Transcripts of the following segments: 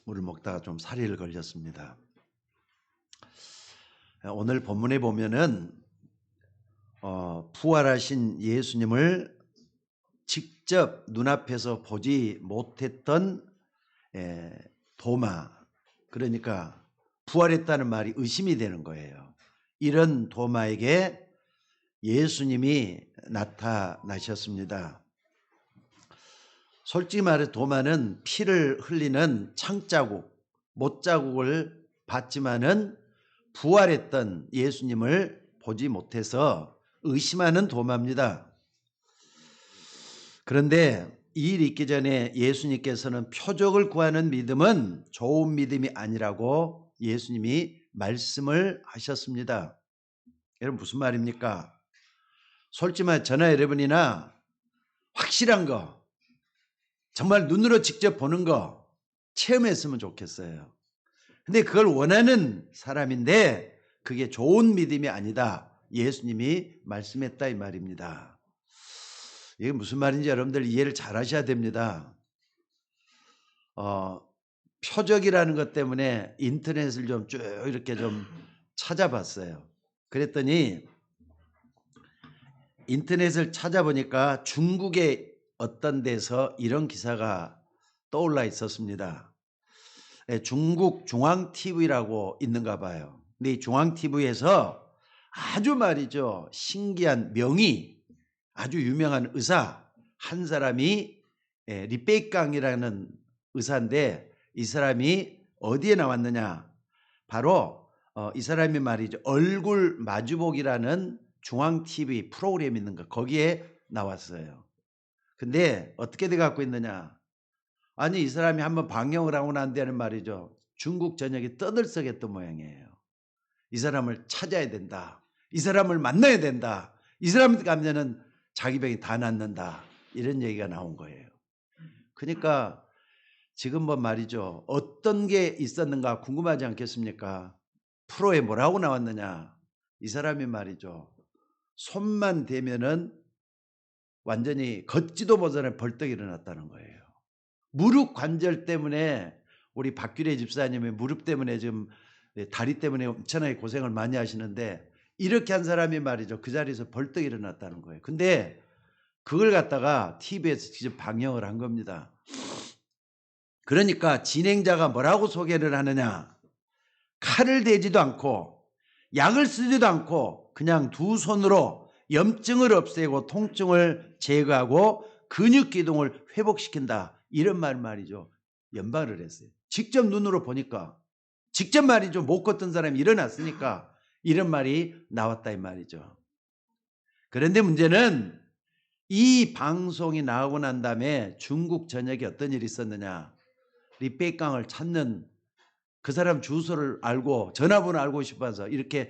물을 먹다가 좀 사리를 걸렸습니다. 오늘 본문에 보면은 부활하신 예수님을 직접 눈앞에서 보지 못했던 도마, 그러니까 부활했다는 말이 의심이 되는 거예요. 이런 도마에게 예수님이 나타나셨습니다. 솔직히 말해 도마는 피를 흘리는 창자국, 못자국을 봤지만은 부활했던 예수님을 보지 못해서 의심하는 도마입니다. 그런데 이 일 있기 전에 예수님께서는 표적을 구하는 믿음은 좋은 믿음이 아니라고 예수님이 말씀을 하셨습니다. 여러분 무슨 말입니까? 솔직히 말해 저나 여러분이나 확실한 거, 정말 눈으로 직접 보는 거 체험했으면 좋겠어요. 근데 그걸 원하는 사람인데 그게 좋은 믿음이 아니다. 예수님이 말씀했다 이 말입니다. 이게 무슨 말인지 여러분들 이해를 잘 하셔야 됩니다. 표적이라는 것 때문에 인터넷을 좀 쭉 이렇게 좀 찾아봤어요. 그랬더니 인터넷을 찾아보니까 중국의 어떤 데서 이런 기사가 떠올라 있었습니다. 중국 중앙TV라고 있는가 봐요. 근데 이 중앙TV에서 아주 말이죠. 신기한 명의, 아주 유명한 의사 한 사람이 리베이깡이라는 의사인데 이 사람이 어디에 나왔느냐. 바로 이 사람이 말이죠. 얼굴 마주보기라는 중앙TV 프로그램이 있는 거 거기에 나왔어요. 근데 어떻게 돼 갖고 있느냐. 아니 이 사람이 한번 방영을 하고 난 데는 말이죠. 중국 전역이 떠들썩했던 모양이에요. 이 사람을 찾아야 된다. 이 사람을 만나야 된다. 이 사람한테 가면은 자기 병이 다 낫는다. 이런 얘기가 나온 거예요. 그러니까 지금 뭐 말이죠. 어떤 게 있었는가 궁금하지 않겠습니까? 프로에 뭐라고 나왔느냐. 이 사람이 말이죠. 손만 대면은 완전히 걷지도 못하는 벌떡 일어났다는 거예요. 무릎 관절 때문에 우리 박규래 집사님의 무릎 때문에 지금 다리 때문에 엄청나게 고생을 많이 하시는데 이렇게 한 사람이 말이죠. 그 자리에서 벌떡 일어났다는 거예요. 근데 그걸 갖다가 TV에서 직접 방영을 한 겁니다. 그러니까 진행자가 뭐라고 소개를 하느냐. 칼을 대지도 않고 약을 쓰지도 않고 그냥 두 손으로 염증을 없애고 통증을 제거하고 근육 기동을 회복시킨다. 이런 말이죠. 연발을 했어요. 직접 눈으로 보니까 직접 말이죠. 못 걷던 사람이 일어났으니까 이런 말이 나왔다 이 말이죠. 그런데 문제는 이 방송이 나오고 난 다음에 중국 전역에 어떤 일이 있었느냐. 리베이깡을 찾는 그 사람 주소를 알고 전화번호 알고 싶어서 이렇게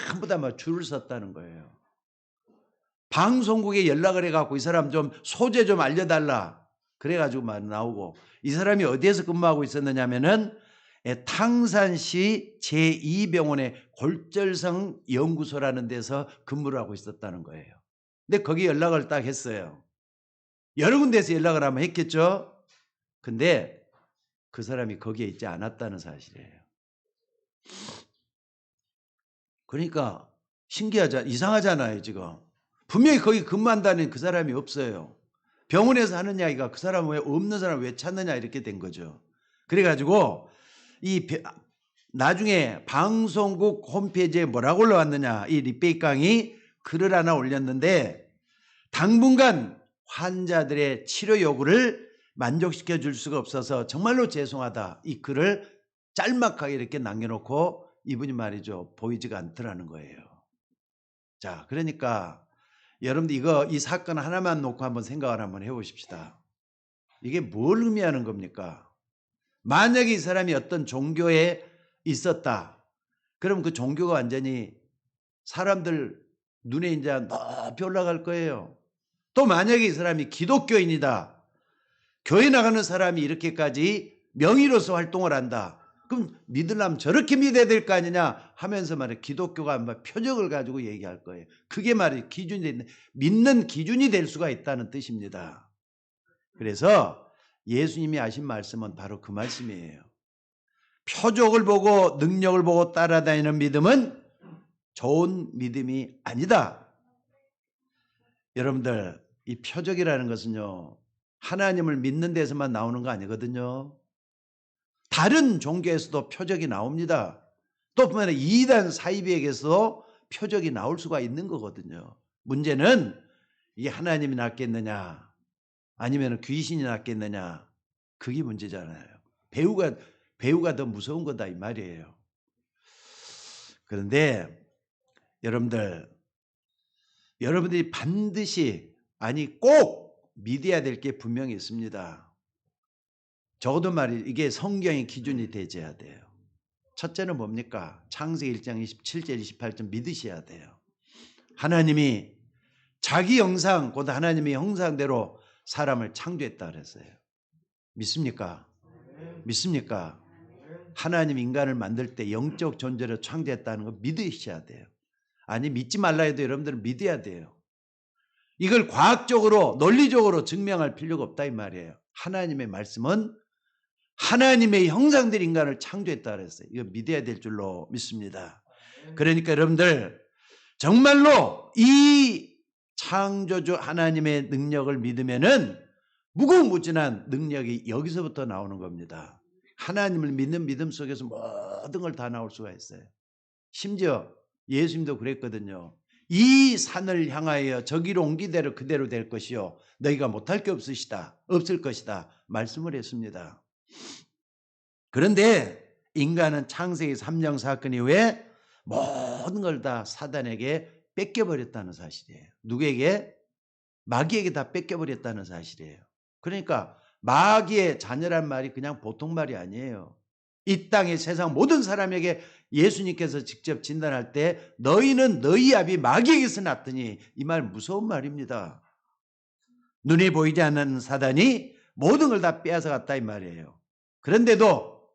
전부 다 막 줄을 섰다는 거예요. 방송국에 연락을 해갖고 이 사람 좀 소재 좀 알려달라. 그래가지고 막 나오고 이 사람이 어디에서 근무하고 있었느냐면은 탕산시 제2병원의 골절성 연구소라는 데서 근무를 하고 있었다는 거예요. 근데 거기 연락을 딱 했어요. 여러 군데에서 연락을 하면 했겠죠. 근데 그 사람이 거기에 있지 않았다는 사실이에요. 그러니까 이상하잖아요 지금. 분명히 거기 근무한다는 그 사람이 없어요. 병원에서 하는 이야기가 그 사람 왜 없는 사람 왜 찾느냐 이렇게 된 거죠. 그래가지고 나중에 방송국 홈페이지에 뭐라고 올라왔느냐. 이 리베이깡이 글을 하나 올렸는데 당분간 환자들의 치료 요구를 만족시켜 줄 수가 없어서 정말로 죄송하다. 이 글을 짤막하게 이렇게 남겨놓고 이분이 말이죠. 보이지가 않더라는 거예요. 자, 그러니까 여러분들 이 사건 하나만 놓고 한번 생각을 한번 해보십시다. 이게 뭘 의미하는 겁니까? 만약에 이 사람이 어떤 종교에 있었다. 그럼 그 종교가 완전히 사람들 눈에 이제 높이 올라갈 거예요. 또 만약에 이 사람이 기독교인이다. 교회 나가는 사람이 이렇게까지 명의로서 활동을 한다. 그럼 믿으려면 저렇게 믿어야 될 거 아니냐 하면서 말이야 기독교가 아마 표적을 가지고 얘기할 거예요. 그게 말이야 기준이 믿는 기준이 될 수가 있다는 뜻입니다. 그래서 예수님이 하신 말씀은 바로 그 말씀이에요. 표적을 보고 능력을 보고 따라다니는 믿음은 좋은 믿음이 아니다. 여러분들, 이 표적이라는 것은요, 하나님을 믿는 데서만 나오는 거 아니거든요. 다른 종교에서도 표적이 나옵니다. 또 뿐만 아니라 이단 사이비에게서도 표적이 나올 수가 있는 거거든요. 문제는 이게 하나님이 낫겠느냐 아니면 귀신이 낫겠느냐, 그게 문제잖아요. 배우가 더 무서운 거다 이 말이에요. 그런데 여러분들이 반드시, 아니 꼭 믿어야 될 게 분명히 있습니다. 적어도 이게 성경의 기준이 되어야 돼요. 첫째는 뭡니까? 창세기 1장 27절 28절 믿으셔야 돼요. 하나님이 자기 형상, 곧 하나님의 형상대로 사람을 창조했다 그랬어요. 믿습니까? 믿습니까? 하나님 인간을 만들 때 영적 존재로 창조했다는 거 믿으셔야 돼요. 아니 믿지 말라 해도 여러분들은 믿어야 돼요. 이걸 과학적으로 논리적으로 증명할 필요가 없다 이 말이에요. 하나님의 말씀은 하나님의 형상대로 인간을 창조했다 그랬어요. 이거 믿어야 될 줄로 믿습니다. 그러니까 여러분들 정말로 이 창조주 하나님의 능력을 믿으면은 무궁무진한 능력이 여기서부터 나오는 겁니다. 하나님을 믿는 믿음 속에서 모든 걸 다 나올 수가 있어요. 심지어 예수님도 그랬거든요. 이 산을 향하여 저기로 옮기대로 그대로 될 것이요 너희가 못할 게 없을 것이다 말씀을 했습니다. 그런데 인간은 창세기 3장 사건 이후에 모든 걸 다 사단에게 뺏겨버렸다는 사실이에요. 누구에게? 마귀에게 다 뺏겨버렸다는 사실이에요. 그러니까 마귀의 자녀란 말이 그냥 보통 말이 아니에요. 이 땅의 세상 모든 사람에게 예수님께서 직접 진단할 때 너희는 너희 아비 마귀에게서 났더니, 이 말 무서운 말입니다. 눈에 보이지 않는 사단이 모든 걸 다 빼앗아갔다 이 말이에요. 그런데도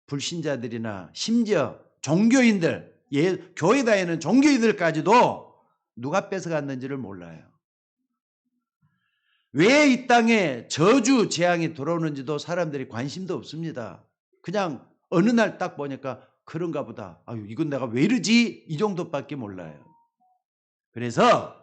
불신자들이나 심지어 종교인들, 교회 다니는 종교인들까지도 누가 뺏어갔는지를 몰라요. 왜 이 땅에 저주 재앙이 들어오는지도 사람들이 관심도 없습니다. 그냥 어느 날 딱 보니까 그런가 보다. 아유, 이건 내가 왜 이러지? 이 정도밖에 몰라요. 그래서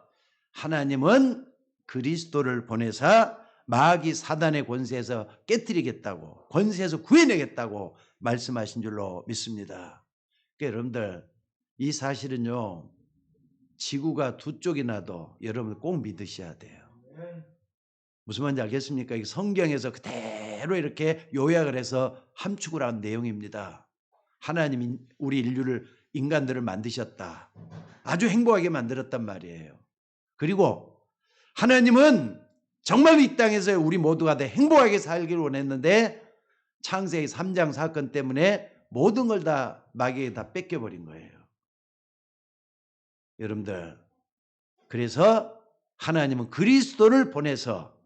하나님은 그리스도를 보내사 마귀 사단의 권세에서 깨뜨리겠다고, 권세에서 구해내겠다고 말씀하신 줄로 믿습니다. 그러니까 여러분들, 이 사실은요, 지구가 두 쪽이 나도 여러분 꼭 믿으셔야 돼요. 무슨 말인지 알겠습니까? 이 성경에서 그대로 이렇게 요약을 해서 함축을 한 내용입니다. 하나님이 우리 인간들을 만드셨다. 아주 행복하게 만들었단 말이에요. 그리고 하나님은 정말 이 땅에서 우리 모두가 다 행복하게 살기를 원했는데 창세기 3장 사건 때문에 모든 걸 다 마귀에게 다 뺏겨버린 거예요. 여러분들, 그래서 하나님은 그리스도를 보내서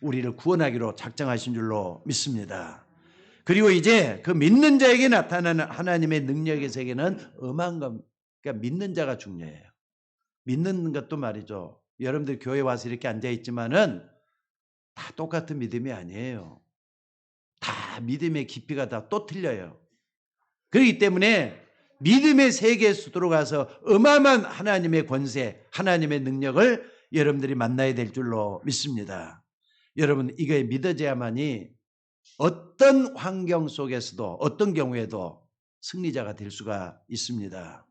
우리를 구원하기로 작정하신 줄로 믿습니다. 그리고 이제 그 믿는 자에게 나타나는 하나님의 능력의 세계는 엄한 겁니다. 그러니까 믿는 자가 중요해요. 믿는 것도 말이죠. 여러분들 교회 와서 이렇게 앉아있지만은 다 똑같은 믿음이 아니에요. 다 믿음의 깊이가 다 또 틀려요. 그렇기 때문에 믿음의 세계에 들어가서 어마어마한 하나님의 권세, 하나님의 능력을 여러분들이 만나야 될 줄로 믿습니다. 여러분, 이게 믿어져야만이 어떤 환경 속에서도 어떤 경우에도 승리자가 될 수가 있습니다.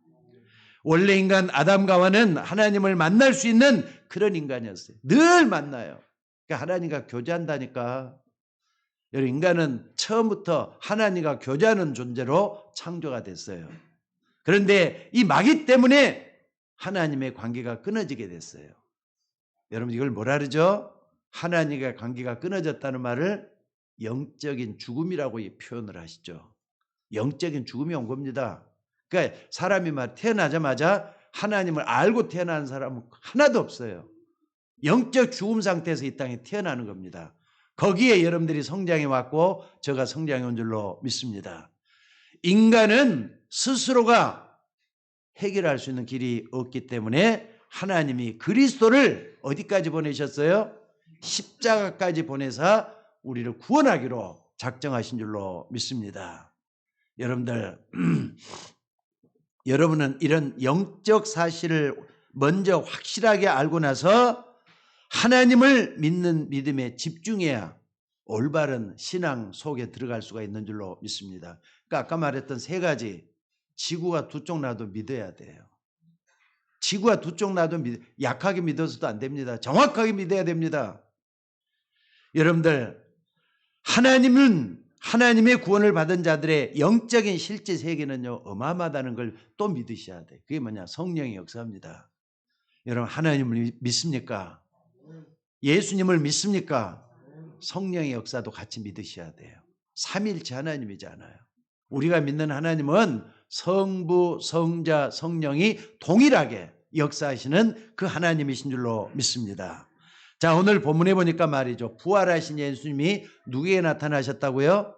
원래 인간 아담과 하와는 하나님을 만날 수 있는 그런 인간이었어요. 늘 만나요. 그러니까 하나님과 교제한다니까. 여러분, 인간은 처음부터 하나님과 교제하는 존재로 창조가 됐어요. 그런데 이 마귀 때문에 하나님의 관계가 끊어지게 됐어요. 여러분, 이걸 뭐라 그러죠? 하나님과 관계가 끊어졌다는 말을 영적인 죽음이라고 표현을 하시죠. 영적인 죽음이 온 겁니다. 그러니까 사람이 태어나자마자 하나님을 알고 태어나는 사람은 하나도 없어요. 영적 죽음 상태에서 이 땅에 태어나는 겁니다. 거기에 여러분들이 성장해 왔고 제가 성장해 온 줄로 믿습니다. 인간은 스스로가 해결할 수 있는 길이 없기 때문에 하나님이 그리스도를 어디까지 보내셨어요? 십자가까지 보내사 우리를 구원하기로 작정하신 줄로 믿습니다. 여러분들, 여러분은 이런 영적 사실을 먼저 확실하게 알고 나서 하나님을 믿는 믿음에 집중해야 올바른 신앙 속에 들어갈 수가 있는 줄로 믿습니다. 그러니까 아까 말했던 세 가지, 지구가 두 쪽 나도 믿어야 돼요. 지구가 두 쪽 나도 약하게 믿어서도 안 됩니다. 정확하게 믿어야 됩니다. 여러분들, 하나님은 하나님의 구원을 받은 자들의 영적인 실제 세계는요 어마어마하다는 걸 또 믿으셔야 돼요. 그게 뭐냐? 성령의 역사입니다. 여러분, 하나님을 믿습니까? 예수님을 믿습니까? 성령의 역사도 같이 믿으셔야 돼요. 삼일체 하나님이잖아요. 우리가 믿는 하나님은 성부, 성자, 성령이 동일하게 역사하시는 그 하나님이신 줄로 믿습니다. 자, 오늘 본문에 보니까 말이죠. 부활하신 예수님이 누구에게 나타나셨다고요?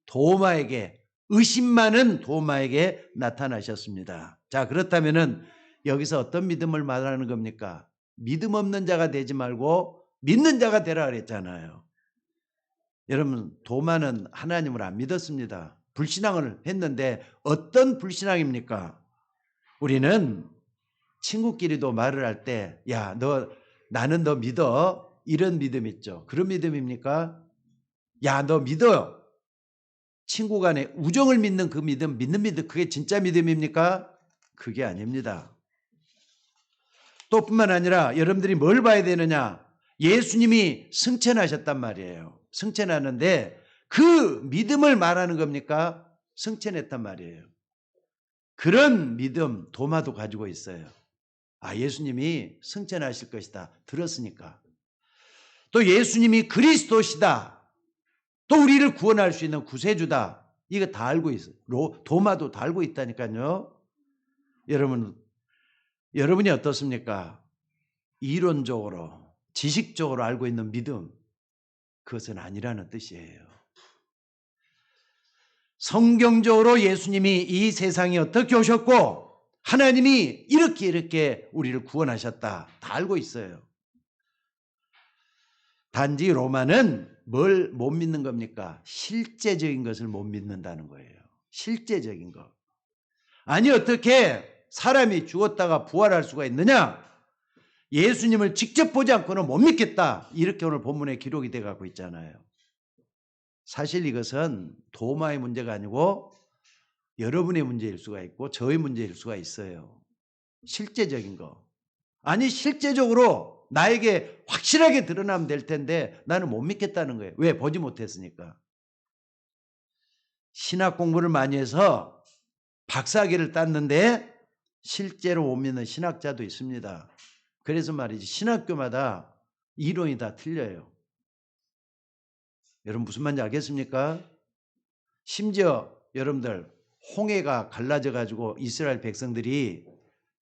도마에게, 의심 많은 도마에게 나타나셨습니다. 자, 그렇다면은 여기서 어떤 믿음을 말하는 겁니까? 믿음 없는 자가 되지 말고 믿는 자가 되라 그랬잖아요. 여러분, 도마는 하나님을 안 믿었습니다. 불신앙을 했는데 어떤 불신앙입니까? 우리는 친구끼리도 말을 할 때, 야, 나는 너 믿어. 이런 믿음 있죠. 그런 믿음입니까? 야, 너 믿어. 친구 간에 우정을 믿는 그 믿음, 믿는 믿음, 그게 진짜 믿음입니까? 그게 아닙니다. 또 뿐만 아니라 여러분들이 뭘 봐야 되느냐? 예수님이 승천하셨단 말이에요. 승천하는데 그 믿음을 말하는 겁니까? 승천했단 말이에요. 그런 믿음 도마도 가지고 있어요. 아, 예수님이 승천하실 것이다. 들었으니까. 또 예수님이 그리스도시다. 또 우리를 구원할 수 있는 구세주다. 이거 다 알고 있어요. 도마도 다 알고 있다니까요. 여러분이 어떻습니까? 이론적으로, 지식적으로 알고 있는 믿음, 그것은 아니라는 뜻이에요. 성경적으로 예수님이 이 세상에 어떻게 오셨고 하나님이 이렇게 우리를 구원하셨다. 다 알고 있어요. 단지 로마는 뭘 못 믿는 겁니까? 실제적인 것을 못 믿는다는 거예요. 실제적인 것. 아니, 어떻게 사람이 죽었다가 부활할 수가 있느냐? 예수님을 직접 보지 않고는 못 믿겠다. 이렇게 오늘 본문에 기록이 돼 갖고 있잖아요. 사실 이것은 도마의 문제가 아니고 여러분의 문제일 수가 있고 저의 문제일 수가 있어요. 실제적인 거. 아니, 실제적으로 나에게 확실하게 드러나면 될 텐데 나는 못 믿겠다는 거예요. 왜? 보지 못했으니까. 신학 공부를 많이 해서 박사학위를 땄는데 실제로 못 믿는 신학자도 있습니다. 그래서 말이지, 신학교마다 이론이 다 틀려요. 여러분, 무슨 말인지 알겠습니까? 심지어 여러분들, 홍해가 갈라져 가지고 이스라엘 백성들이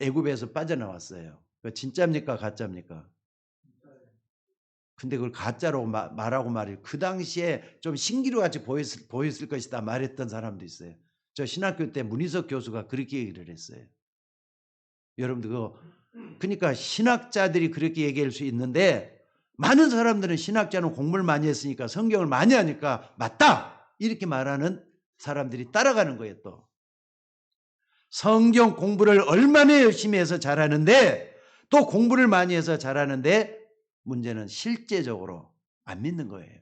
애굽에서 빠져나왔어요. 진짜입니까? 가짜입니까? 근데 그걸 가짜로 말하고 말이에요. 그 당시에 좀 신기루같이 보였을 것이다 말했던 사람도 있어요. 저 신학교 때 문희석 교수가 그렇게 얘기를 했어요. 여러분들, 그러니까 신학자들이 그렇게 얘기할 수 있는데 많은 사람들은 신학자는 공부를 많이 했으니까 성경을 많이 하니까 맞다! 이렇게 말하는 사람들이 따라가는 거예요. 또 성경 공부를 얼마나 열심히 해서 잘하는데 또 공부를 많이 해서 잘하는데 문제는 실제적으로 안 믿는 거예요.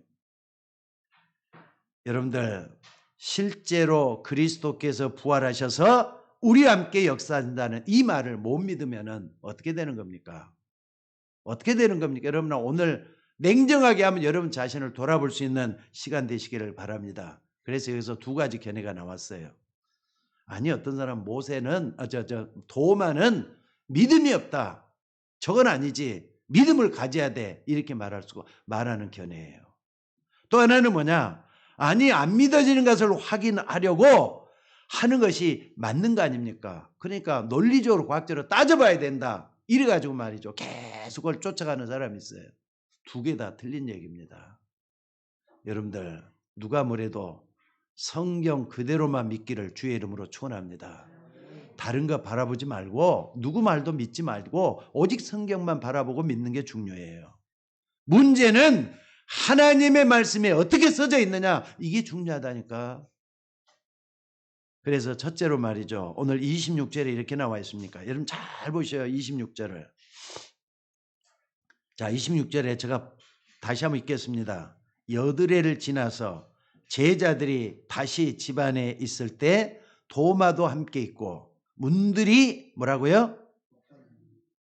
여러분들, 실제로 그리스도께서 부활하셔서 우리와 함께 역사한다는 이 말을 못 믿으면 어떻게 되는 겁니까? 어떻게 되는 겁니까? 여러분, 오늘 냉정하게 하면 여러분 자신을 돌아볼 수 있는 시간 되시기를 바랍니다. 그래서 여기서 두 가지 견해가 나왔어요. 아니, 어떤 사람 도마는 믿음이 없다. 저건 아니지. 믿음을 가져야 돼. 이렇게 말하는 견해예요. 또 하나는 뭐냐? 아니, 안 믿어지는 것을 확인하려고 하는 것이 맞는 거 아닙니까? 그러니까 논리적으로 과학적으로 따져봐야 된다. 이래가지고 말이죠. 계속 그걸 쫓아가는 사람이 있어요. 두 개 다 틀린 얘기입니다. 여러분들, 누가 뭐래도 성경 그대로만 믿기를 주의 이름으로 축원합니다. 다른 거 바라보지 말고 누구 말도 믿지 말고 오직 성경만 바라보고 믿는 게 중요해요. 문제는 하나님의 말씀에 어떻게 써져 있느냐, 이게 중요하다니까. 그래서 첫째로 말이죠. 오늘 26절에 이렇게 나와 있습니까? 여러분 잘 보셔요. 26절을. 자, 26절에 제가 다시 한번 읽겠습니다. 여드레를 지나서 제자들이 다시 집안에 있을 때 도마도 함께 있고 문들이 뭐라고요?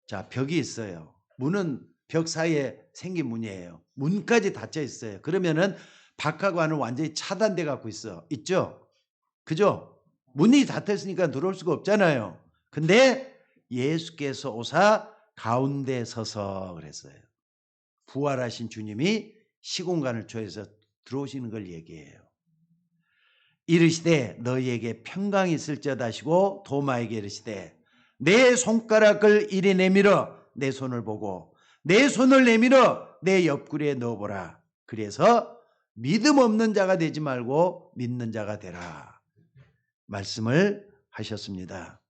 자, 벽이 있어요. 문은 벽 사이에 생긴 문이에요. 문까지 닫혀 있어요. 그러면은 밖하고 안은 완전히 차단돼 갖고 있죠? 그죠? 문이 닫혀 있으니까 들어올 수가 없잖아요. 근데 예수께서 오사 가운데 서서 그랬어요. 부활하신 주님이 시공간을 초해서 들어오시는 걸 얘기해요. 이르시되 너희에게 평강이 있을지어다 하시고 도마에게 이르시되 내 손가락을 이리 내밀어 내 손을 보고 내 손을 내밀어 내 옆구리에 넣어보라. 그래서 믿음 없는 자가 되지 말고 믿는 자가 되라. 말씀을 하셨습니다.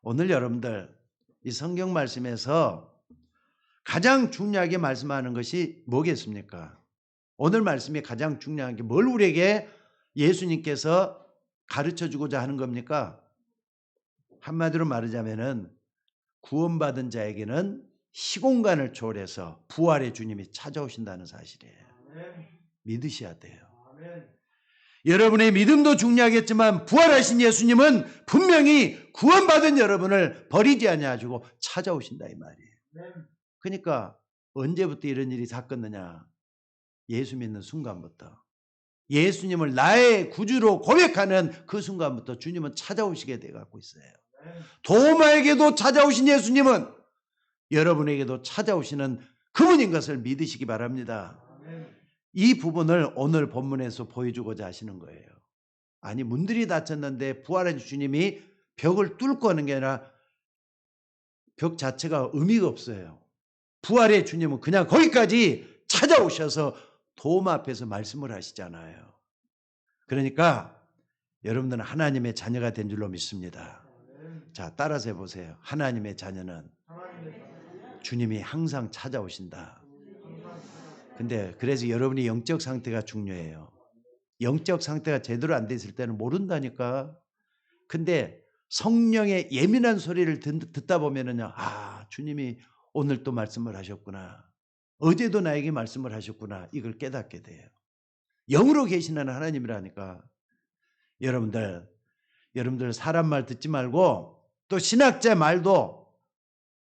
오늘 여러분들 이 성경 말씀에서 가장 중요하게 말씀하는 것이 뭐겠습니까? 오늘 말씀이 가장 중요한 게 뭘 우리에게 예수님께서 가르쳐주고자 하는 겁니까? 한마디로 말하자면은 구원받은 자에게는 시공간을 초월해서 부활의 주님이 찾아오신다는 사실이에요. 믿으셔야 돼요. 여러분의 믿음도 중요하겠지만 부활하신 예수님은 분명히 구원받은 여러분을 버리지 아니하시고 찾아오신다 이 말이에요. 그러니까 언제부터 이런 일이 샀겠느냐? 예수 믿는 순간부터. 예수님을 나의 구주로 고백하는 그 순간부터 주님은 찾아오시게 돼 갖고 있어요. 도마에게도 찾아오신 예수님은 여러분에게도 찾아오시는 그분인 것을 믿으시기 바랍니다. 이 부분을 오늘 본문에서 보여주고자 하시는 거예요. 아니 문들이 닫혔는데 부활한 주님이 벽을 뚫고 하는 게 아니라 벽 자체가 의미가 없어요. 부활의 주님은 그냥 거기까지 찾아오셔서 도마 앞에서 말씀을 하시잖아요. 그러니까 여러분들은 하나님의 자녀가 된 줄로 믿습니다. 자, 따라서 해보세요. 하나님의 자녀는 주님이 항상 찾아오신다. 근데 그래서 여러분이 영적 상태가 중요해요. 영적 상태가 제대로 안 돼 있을 때는 모른다니까. 근데 성령의 예민한 소리를 듣다 보면은요, 아, 주님이 오늘 또 말씀을 하셨구나. 어제도 나에게 말씀을 하셨구나. 이걸 깨닫게 돼요. 영으로 계시는 하나님이라니까. 여러분들 사람 말 듣지 말고 또 신학자 말도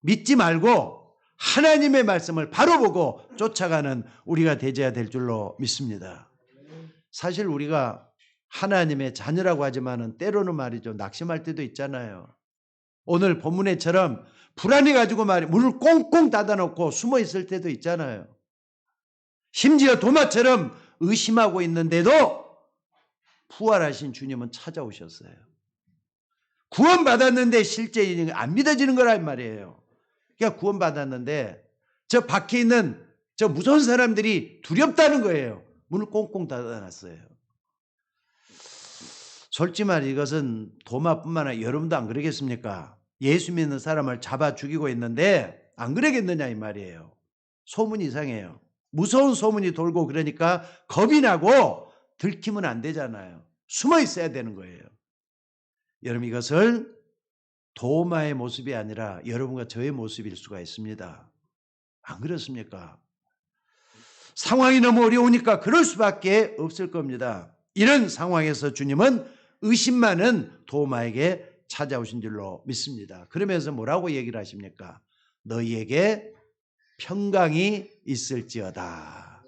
믿지 말고 하나님의 말씀을 바로 보고 쫓아가는 우리가 되어야 될 줄로 믿습니다. 사실 우리가 하나님의 자녀라고 하지만은 때로는 말이죠. 낙심할 때도 있잖아요. 오늘 본문에처럼 불안해가지고 문을 꽁꽁 닫아놓고 숨어 있을 때도 있잖아요. 심지어 도마처럼 의심하고 있는데도 부활하신 주님은 찾아오셨어요. 구원받았는데 실제 안 믿어지는 거란 말이에요. 그러니까 구원받았는데 저 밖에 있는 저 무서운 사람들이 두렵다는 거예요. 문을 꽁꽁 닫아놨어요. 솔직히 말해 이것은 도마뿐만 아니라 여러분도 안 그러겠습니까? 예수 믿는 사람을 잡아 죽이고 있는데 안 그러겠느냐 이 말이에요. 소문이 이상해요. 무서운 소문이 돌고 그러니까 겁이 나고 들키면 안 되잖아요. 숨어 있어야 되는 거예요. 여러분 이것을 도마의 모습이 아니라 여러분과 저의 모습일 수가 있습니다. 안 그렇습니까? 상황이 너무 어려우니까 그럴 수밖에 없을 겁니다. 이런 상황에서 주님은 의심 많은 도마에게 찾아오신 줄로 믿습니다. 그러면서 뭐라고 얘기를 하십니까? 너희에게 평강이 있을지어다.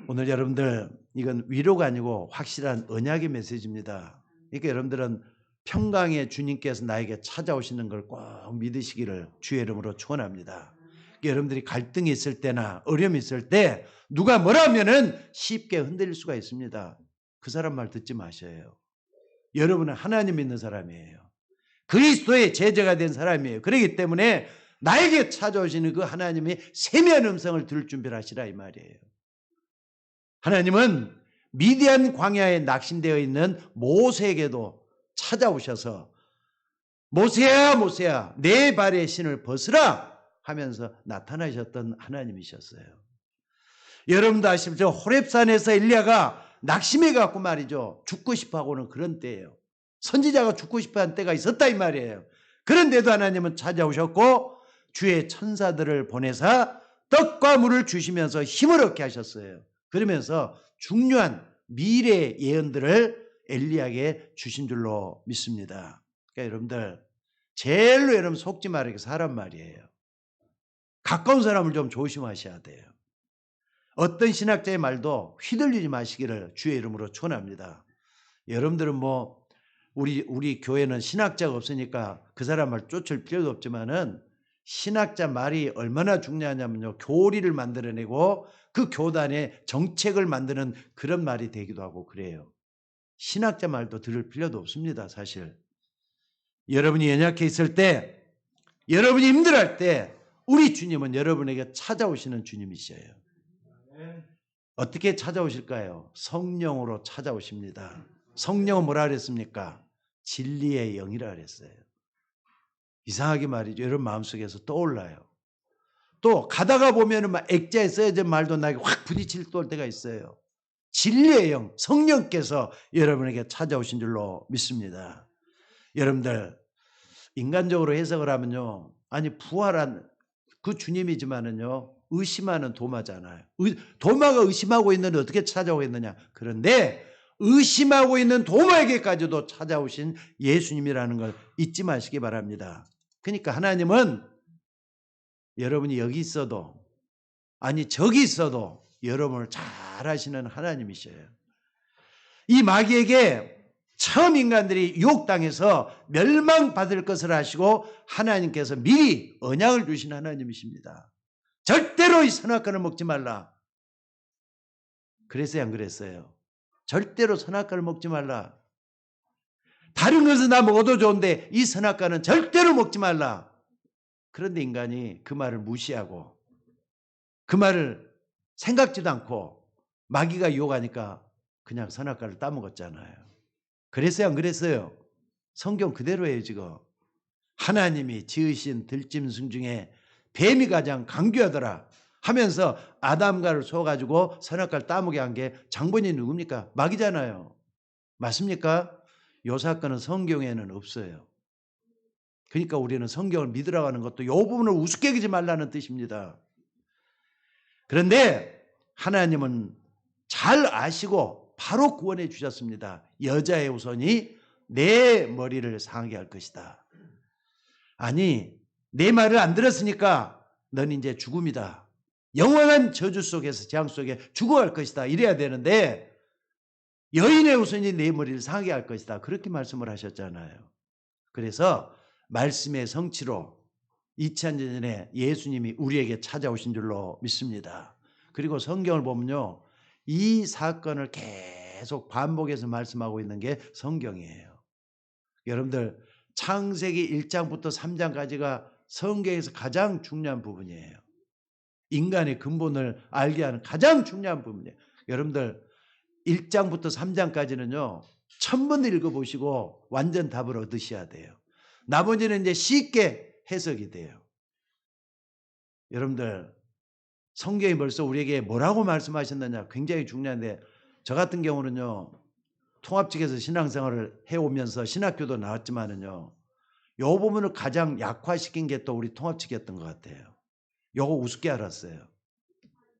오늘 여러분들 이건 위로가 아니고 확실한 언약의 메시지입니다. 그러니까 여러분들은 평강의 주님께서 나에게 찾아오시는 걸 꼭 믿으시기를 주의 이름으로 축원합니다. 여러분들이 갈등이 있을 때나 어려움이 있을 때 누가 뭐라 하면은 쉽게 흔들릴 수가 있습니다. 그 사람 말 듣지 마셔요. 여러분은 하나님 믿는 사람이에요. 그리스도의 제자가 된 사람이에요. 그렇기 때문에 나에게 찾아오시는 그 하나님의 세미한 음성을 들을 준비를 하시라 이 말이에요. 하나님은 미디안 광야에 낙심되어 있는 모세에게도 찾아오셔서 모세야 모세야 내 발의 신을 벗으라 하면서 나타나셨던 하나님이셨어요. 여러분도 아시죠? 호렙산에서 엘리야가 낙심해 갖고 말이죠. 죽고 싶어 하고는 그런 때예요. 선지자가 죽고 싶어 한 때가 있었다 이 말이에요. 그런데도 하나님은 찾아오셨고 주의 천사들을 보내사 떡과 물을 주시면서 힘을 얻게 하셨어요. 그러면서 중요한 미래 예언들을 엘리야에게 주신 줄로 믿습니다. 그러니까 여러분들 제일로 여러분 속지 말아야 사람 말이에요. 가까운 사람을 좀 조심하셔야 돼요. 어떤 신학자의 말도 휘둘리지 마시기를 주의 이름으로 축원합니다. 여러분들은 뭐 우리 교회는 신학자가 없으니까 그 사람 말 쫓을 필요도 없지만은 신학자 말이 얼마나 중요하냐면요. 교리를 만들어내고 그 교단의 정책을 만드는 그런 말이 되기도 하고 그래요. 신학자 말도 들을 필요도 없습니다. 사실. 여러분이 연약해 있을 때, 여러분이 힘들어할 때 우리 주님은 여러분에게 찾아오시는 주님이셔요. 어떻게 찾아오실까요? 성령으로 찾아오십니다. 성령은 뭐라 그랬습니까? 진리의 영이라 그랬어요. 이상하게 말이죠. 여러분 마음속에서 떠올라요. 또 가다가 보면은 막 액자에 써진 말도 나에게 확 부딪힐 때가 있어요. 진리의 영, 성령께서 여러분에게 찾아오신 줄로 믿습니다. 여러분들 인간적으로 해석을 하면요. 아니 부활한 그 주님이지만은요. 의심하는 도마잖아요. 도마가 의심하고 있는데 어떻게 찾아오겠느냐. 그런데 의심하고 있는 도마에게까지도 찾아오신 예수님이라는 걸 잊지 마시기 바랍니다. 그러니까 하나님은 여러분이 여기 있어도 아니 저기 있어도 여러분을 잘 아시는 하나님이셔요. 이 마귀에게 처음 인간들이 유혹당해서 멸망받을 것을 아시고 하나님께서 미리 언약을 주신 하나님이십니다. 절대로 이 선악과를 먹지 말라. 그랬어요 안 그랬어요? 절대로 선악과를 먹지 말라. 다른 것은 다 먹어도 좋은데 이 선악과는 절대로 먹지 말라. 그런데 인간이 그 말을 무시하고 그 말을 생각지도 않고 마귀가 유혹하니까 그냥 선악과를 따먹었잖아요. 그랬어요 안 그랬어요? 성경 그대로예요 지금. 하나님이 지으신 들짐승 중에 뱀이 가장 강교하더라 하면서 아담과를 쏘가지고 선악과를 따먹게 한 게 장본인이 누굽니까? 마귀잖아요. 맞습니까? 요 사건은 성경에는 없어요. 그러니까 우리는 성경을 믿으라고 하는 것도 이 부분을 우습게 여기지 말라는 뜻입니다. 그런데 하나님은 잘 아시고 바로 구원해 주셨습니다. 여자의 후손이 내 머리를 상하게 할 것이다. 아니 내 말을 안 들었으니까 넌 이제 죽음이다. 영원한 저주 속에서 재앙 속에 죽어갈 것이다. 이래야 되는데 여인의 후손이 내 머리를 상하게 할 것이다. 그렇게 말씀을 하셨잖아요. 그래서 말씀의 성취로 2000년 전에 예수님이 우리에게 찾아오신 줄로 믿습니다. 그리고 성경을 보면요. 이 사건을 계속 반복해서 말씀하고 있는 게 성경이에요. 여러분들 창세기 1장부터 3장까지가 성경에서 가장 중요한 부분이에요. 인간의 근본을 알게 하는 가장 중요한 부분이에요. 여러분들 1장부터 3장까지는요. 1000번 읽어보시고 완전 답을 얻으셔야 돼요. 나머지는 이제 쉽게 해석이 돼요. 여러분들 성경이 벌써 우리에게 뭐라고 말씀하셨느냐 굉장히 중요한데 저 같은 경우는요. 통합직에서 신앙생활을 해오면서 신학교도 나왔지만은요. 요 부분을 가장 약화시킨 게 또 우리 통합직이었던 것 같아요. 요거 우습게 알았어요.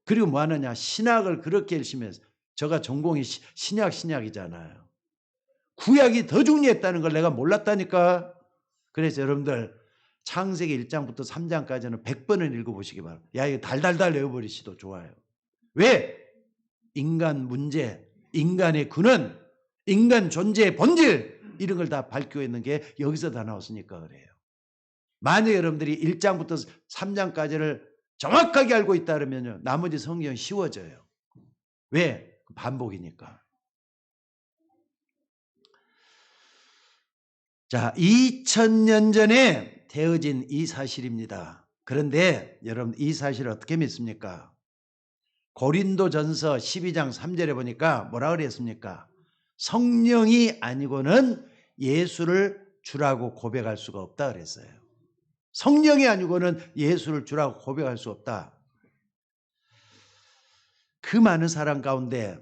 그리고 뭐 하느냐. 신학을 그렇게 열심히 해서 제가 전공이 신약이잖아요. 구약이 더 중요했다는 걸 내가 몰랐다니까. 그래서 여러분들 창세기 1장부터 3장까지는 100번을 읽어보시기 바랍니다. 야 이거 달달달 외워버리시도 좋아요. 왜? 인간 문제, 인간의 근원, 인간 존재의 본질 이런 걸 다 밝히고 있는 게 여기서 다 나왔으니까 그래요. 만약 여러분들이 1장부터 3장까지를 정확하게 알고 있다 그러면요. 나머지 성경은 쉬워져요. 왜? 반복이니까. 자, 2000년 전에 되어진 이 사실입니다. 그런데 여러분 이 사실을 어떻게 믿습니까? 고린도전서 12장 3절에 보니까 뭐라 그랬습니까? 성령이 아니고는 예수를 주라고 고백할 수가 없다 그랬어요. 성령이 아니고는 예수를 주라고 고백할 수 없다. 그 많은 사람 가운데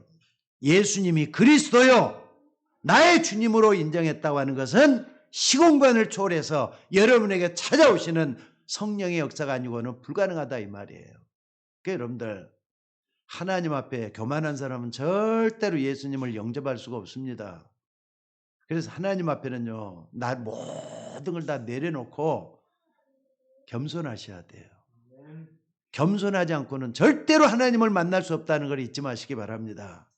예수님이 그리스도요 나의 주님으로 인정했다고 하는 것은 시공간을 초월해서 여러분에게 찾아오시는 성령의 역사가 아니고는 불가능하다 이 말이에요. 그러니까 여러분들 하나님 앞에 교만한 사람은 절대로 예수님을 영접할 수가 없습니다. 그래서 하나님 앞에는요 나 모든 걸 다 내려놓고 겸손하셔야 돼요. 겸손하지 않고는 절대로 하나님을 만날 수 없다는 걸 잊지 마시기 바랍니다.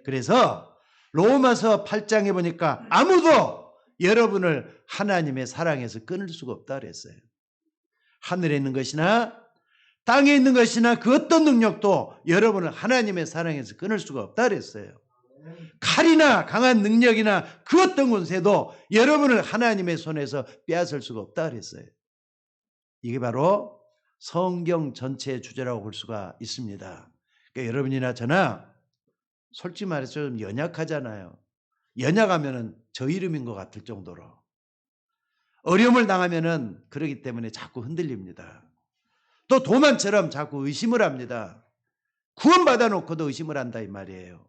그래서 로마서 8장에 보니까 아무도 여러분을 하나님의 사랑에서 끊을 수가 없다 그랬어요. 하늘에 있는 것이나 땅에 있는 것이나 그 어떤 능력도 여러분을 하나님의 사랑에서 끊을 수가 없다 그랬어요. 칼이나 강한 능력이나 그 어떤 권세도 여러분을 하나님의 손에서 빼앗을 수가 없다 그랬어요. 이게 바로 성경 전체의 주제라고 볼 수가 있습니다. 그러니까 여러분이나 저나 솔직히 말해서 좀 연약하잖아요. 연약하면은 저 이름인 것 같을 정도로. 어려움을 당하면은 그러기 때문에 자꾸 흔들립니다. 또 도만처럼 자꾸 의심을 합니다. 구원받아 놓고도 의심을 한다 이 말이에요.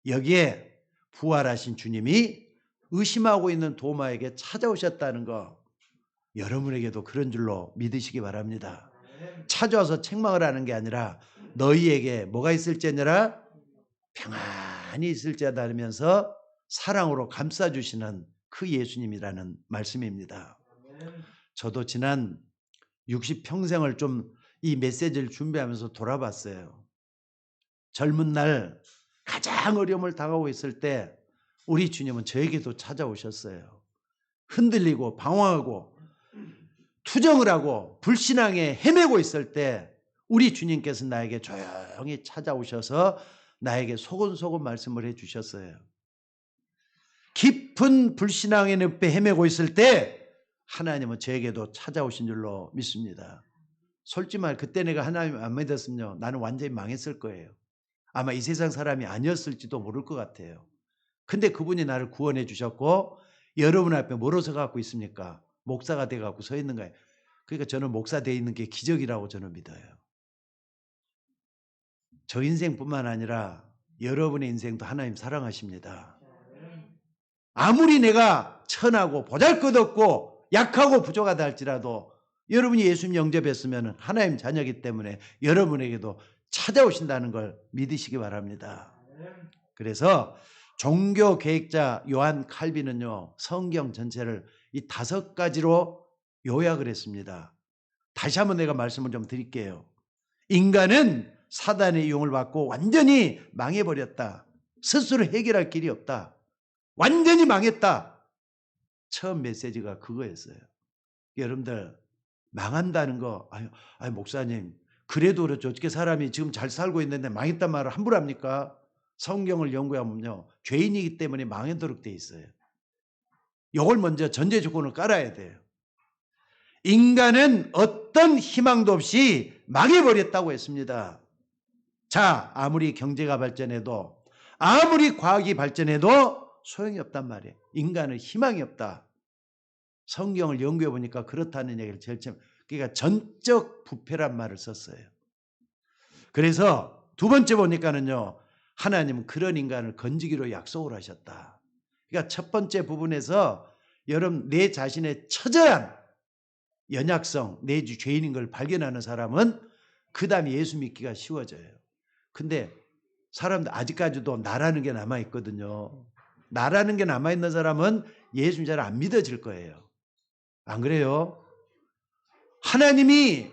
여기에 부활하신 주님이 의심하고 있는 도마에게 찾아오셨다는 거 여러분에게도 그런 줄로 믿으시기 바랍니다. 찾아와서 책망을 하는 게 아니라 너희에게 뭐가 있을지니라 평안이 있을지어다 하면서 사랑으로 감싸주시는 그 예수님이라는 말씀입니다. 저도 지난 60평생을 좀 이 메시지를 준비하면서 돌아봤어요. 젊은 날 가장 어려움을 당하고 있을 때 우리 주님은 저에게도 찾아오셨어요. 흔들리고 방황하고 투정을 하고 불신앙에 헤매고 있을 때 우리 주님께서 나에게 조용히 찾아오셔서 나에게 소곤소곤 말씀을 해주셨어요. 깊은 불신앙의 늪에 헤매고 있을 때 하나님은 저에게도 찾아오신 줄로 믿습니다. 솔직히 말 그때 내가 하나님 안 믿었으면 나는 완전히 망했을 거예요. 아마 이 세상 사람이 아니었을지도 모를 것 같아요. 근데 그분이 나를 구원해 주셨고 여러분 앞에 뭐로 서 갖고 있습니까? 목사가 돼 갖고 서 있는 거예요. 그러니까 저는 목사 돼 있는 게 기적이라고 저는 믿어요. 저 인생뿐만 아니라 여러분의 인생도 하나님 사랑하십니다. 아무리 내가 천하고 보잘것없고 약하고 부족하다 할지라도 여러분이 예수님 영접했으면 하나님 자녀이기 때문에 여러분에게도 찾아오신다는 걸 믿으시기 바랍니다. 그래서 종교 계획자 요한 칼빈은요 성경 전체를 이 5가지로 요약을 했습니다. 다시 한번 내가 말씀을 좀 드릴게요. 인간은 사단의 이용을 받고 완전히 망해버렸다. 스스로 해결할 길이 없다. 완전히 망했다. 처음 메시지가 그거였어요. 여러분들 망한다는 거 아니 목사님 그래도 그렇죠. 어떻게 사람이 지금 잘 살고 있는데 망했단 말을 함부로 합니까? 성경을 연구하면요 죄인이기 때문에 망하도록 돼 있어요. 이걸 먼저 전제 조건을 깔아야 돼요. 인간은 어떤 희망도 없이 망해버렸다고 했습니다. 자, 아무리 경제가 발전해도 아무리 과학이 발전해도 소용이 없단 말이에요. 인간은 희망이 없다. 성경을 연구해 보니까 그렇다는 얘기를 제일 처음, 그러니까 전적 부패란 말을 썼어요. 그래서 두 번째 보니까는요, 하나님은 그런 인간을 건지기로 약속을 하셨다. 그러니까 첫 번째 부분에서 여러분 내 자신의 처절한 연약성, 내 죄인인 걸 발견하는 사람은 그 다음에 예수 믿기가 쉬워져요. 근데 사람들 아직까지도 나라는 게 남아있거든요. 나라는 게 남아있는 사람은 예수 잘 안 믿어질 거예요. 안 그래요? 하나님이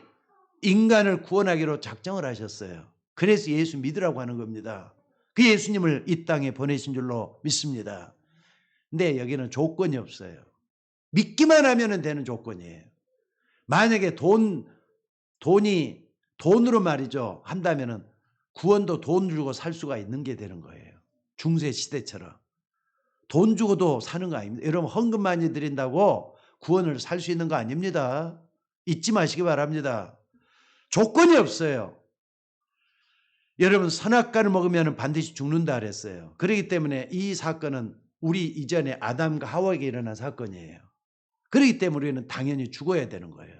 인간을 구원하기로 작정을 하셨어요. 그래서 예수 믿으라고 하는 겁니다. 그 예수님을 이 땅에 보내신 줄로 믿습니다. 근데 여기는 조건이 없어요. 믿기만 하면 되는 조건이에요. 만약에 돈으로 말이죠. 한다면은 구원도 돈 주고 살 수가 있는 게 되는 거예요. 중세 시대처럼. 돈 주고도 사는 거 아닙니다. 여러분 헌금 많이 드린다고 구원을 살 수 있는 거 아닙니다. 잊지 마시기 바랍니다. 조건이 없어요. 여러분 선악과를 먹으면 반드시 죽는다 그랬어요. 그렇기 때문에 이 사건은 우리 이전에 아담과 하와에게 일어난 사건이에요. 그렇기 때문에 우리는 당연히 죽어야 되는 거예요.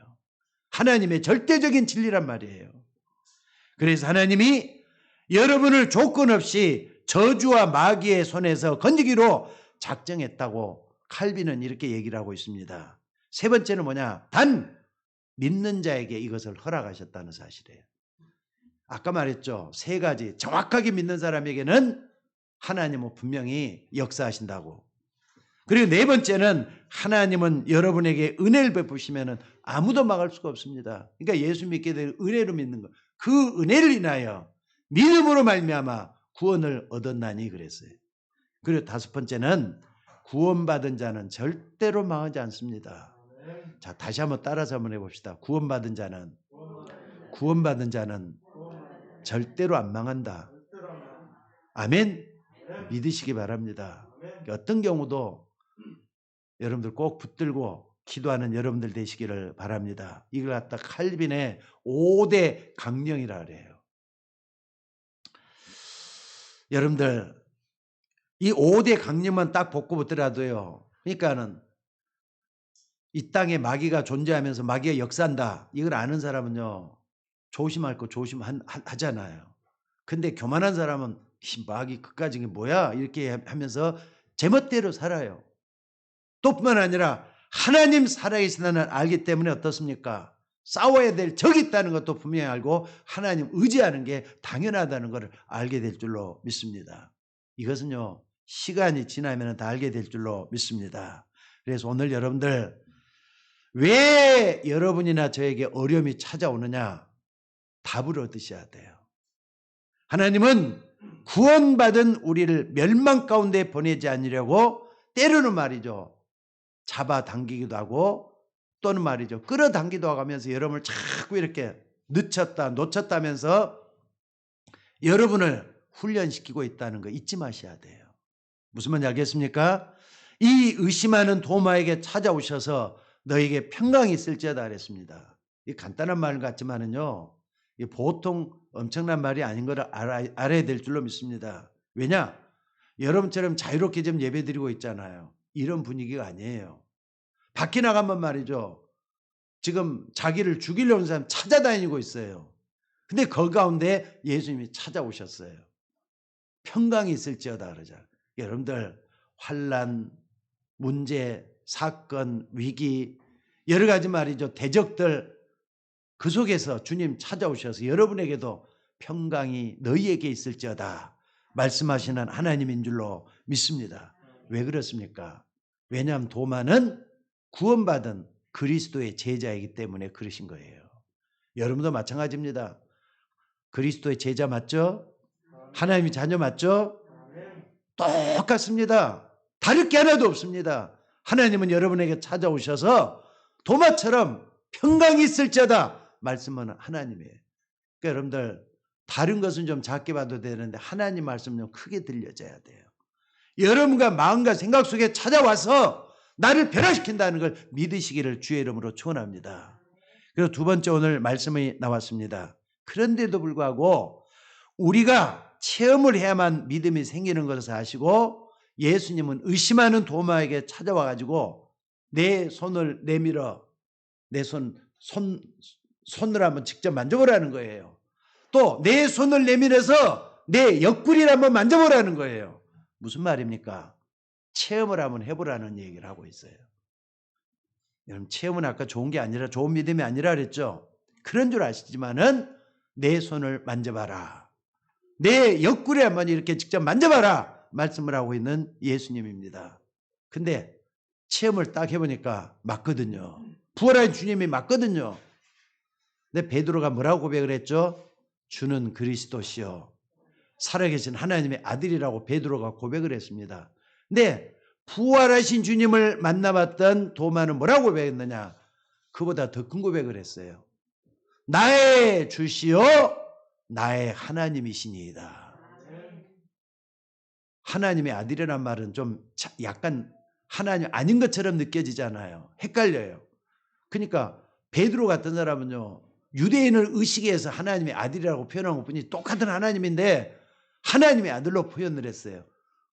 하나님의 절대적인 진리란 말이에요. 그래서 하나님이 여러분을 조건 없이 저주와 마귀의 손에서 건지기로 작정했다고 칼빈은 이렇게 얘기를 하고 있습니다. 세 번째는 뭐냐? 단 믿는 자에게 이것을 허락하셨다는 사실이에요. 아까 말했죠. 세 가지. 정확하게 믿는 사람에게는 하나님은 분명히 역사하신다고. 그리고 네 번째는 하나님은 여러분에게 은혜를 베푸시면 아무도 막을 수가 없습니다. 그러니까 예수 믿게 될 은혜로 믿는 것. 그 은혜를 인하여 믿음으로 말미암아 구원을 얻었나니 그랬어요. 그리고 다섯 번째는 구원받은 자는 절대로 망하지 않습니다. 자, 다시 한번 따라서 한번 해봅시다. 구원받은 자는 절대로 안 망한다. 아멘. 믿으시기 바랍니다. 어떤 경우도 여러분들 꼭 붙들고 기도하는 여러분들 되시기를 바랍니다. 이걸 갖다 칼빈의 5대 강령이라 그래요. 여러분들 이 5대 강령만 딱 벗고 보더라도요. 그러니까는 이 땅에 마귀가 존재하면서 마귀가 역사한다. 이걸 아는 사람은요. 조심할 거 조심하잖아요. 근데 교만한 사람은 마귀 그까짓 게 뭐야? 이렇게 하면서 제멋대로 살아요. 또 뿐만 아니라 하나님 살아계시다는 알기 때문에 어떻습니까? 싸워야 될 적이 있다는 것도 분명히 알고 하나님 의지하는 게 당연하다는 것을 알게 될 줄로 믿습니다. 이것은요. 시간이 지나면 다 알게 될 줄로 믿습니다. 그래서 오늘 여러분들 왜 여러분이나 저에게 어려움이 찾아오느냐? 답을 얻으셔야 돼요. 하나님은 구원받은 우리를 멸망 가운데 보내지 않으려고 때로는 말이죠. 잡아당기기도 하고 또는 말이죠. 끌어당기도 하면서 여러분을 자꾸 이렇게 놓쳤다면서 여러분을 훈련시키고 있다는 거 잊지 마셔야 돼요. 무슨 말인지 알겠습니까? 이 의심하는 도마에게 찾아오셔서 너에게 평강이 있을지어다 그랬습니다. 이 간단한 말 같지만은요. 보통 엄청난 말이 아닌 걸 알아야 될 줄로 믿습니다. 왜냐? 여러분처럼 자유롭게 좀 예배드리고 있잖아요. 이런 분위기가 아니에요. 밖에 나가면 말이죠. 지금 자기를 죽이려는 사람 찾아다니고 있어요. 근데 그 가운데 예수님이 찾아오셨어요. 평강이 있을지어다 그러잖아요. 여러분들 환난, 문제, 사건, 위기 여러 가지 말이죠. 대적들 그 속에서 주님 찾아오셔서 여러분에게도 평강이 너희에게 있을지어다 말씀하시는 하나님인 줄로 믿습니다. 왜 그렇습니까? 왜냐하면 도마는 구원받은 그리스도의 제자이기 때문에 그러신 거예요. 여러분도 마찬가지입니다. 그리스도의 제자 맞죠? 하나님의 자녀 맞죠? 똑같습니다. 다를 게 하나도 없습니다. 하나님은 여러분에게 찾아오셔서 도마처럼 평강이 있을지어다 말씀은 하나님이에요. 그러니까 여러분들 다른 것은 좀 작게 봐도 되는데 하나님 말씀은 좀 크게 들려져야 돼요. 여러분과 마음과 생각 속에 찾아와서 나를 변화시킨다는 걸 믿으시기를 주의 이름으로 축원합니다. 그리고 두 번째 오늘 말씀이 나왔습니다. 그런데도 불구하고 우리가 체험을 해야만 믿음이 생기는 것을 아시고 예수님은 의심하는 도마에게 찾아와 가지고 내 손을 내밀어 내 손을 한번 직접 만져보라는 거예요. 또 내 손을 내밀어서 내 옆구리를 한번 만져보라는 거예요. 무슨 말입니까? 체험을 한번 해보라는 얘기를 하고 있어요. 여러분 체험은 아까 좋은 게 아니라 좋은 믿음이 아니라 그랬죠. 그런 줄 아시지만은 내 손을 만져봐라. 내 옆구리 한번 이렇게 직접 만져봐라 말씀을 하고 있는 예수님입니다. 근데 체험을 딱 해보니까 맞거든요. 부활하신 주님이 맞거든요. 근데 베드로가 뭐라고 고백을 했죠? 주는 그리스도시요 살아계신 하나님의 아들이라고 베드로가 고백을 했습니다. 근데 부활하신 주님을 만나봤던 도마는 뭐라고 고백했느냐? 그보다 더 큰 고백을 했어요. 나의 주시요 나의 하나님이시니이다. 하나님의 아들이란 말은 좀 약간 하나님 아닌 것처럼 느껴지잖아요. 헷갈려요. 그러니까 베드로 같은 사람은요. 유대인을 의식해 해서 하나님의 아들이라고 표현한 것뿐이 똑같은 하나님인데 하나님의 아들로 표현을 했어요.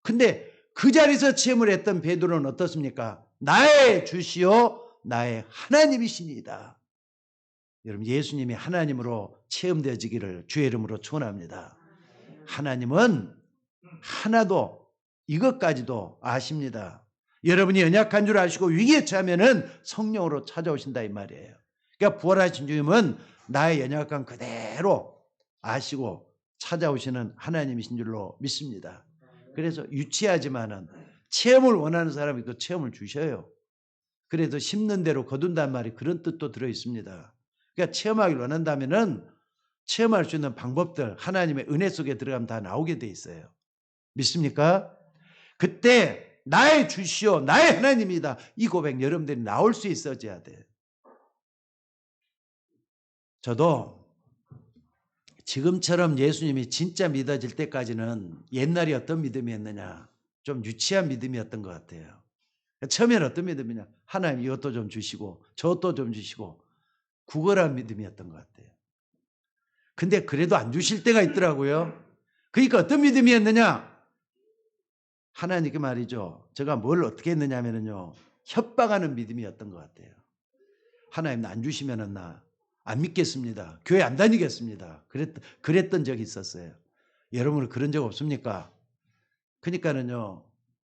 근데 그 자리에서 체험을 했던 베드로는 어떻습니까? 나의 주시요 나의 하나님이시니이다. 여러분 예수님이 하나님으로 체험되어지기를 주의 이름으로 축원합니다. 하나님은 하나도 이것까지도 아십니다. 여러분이 연약한 줄 아시고 위기에 처하면은 성령으로 찾아오신다 이 말이에요. 그러니까 부활하신 주님은 나의 연약함 그대로 아시고 찾아오시는 하나님이신 줄로 믿습니다. 그래서 유치하지만은 체험을 원하는 사람이 그 체험을 주셔요. 그래도 심는 대로 거둔단 말이 그런 뜻도 들어 있습니다. 그러니까 체험하기를 원한다면은 체험할 수 있는 방법들 하나님의 은혜 속에 들어가면 다 나오게 돼 있어요. 믿습니까? 그때 나의 주시오 나의 하나님이다 이 고백 여러분들이 나올 수 있어져야 돼요. 저도 지금처럼 예수님이 진짜 믿어질 때까지는 옛날에 어떤 믿음이었느냐 좀 유치한 믿음이었던 것 같아요. 처음에는 어떤 믿음이냐 하나님 이것도 좀 주시고 저것도 좀 주시고 구걸한 믿음이었던 것 같아요. 근데 그래도 안 주실 때가 있더라고요. 그러니까 어떤 믿음이었느냐 하나님께 말이죠. 제가 뭘 어떻게 했느냐 하면요 협박하는 믿음이었던 것 같아요. 하나님 나 안 주시면은 나 안 믿겠습니다. 교회 안 다니겠습니다. 그랬던 적이 있었어요. 여러분은 그런 적 없습니까? 그러니까는요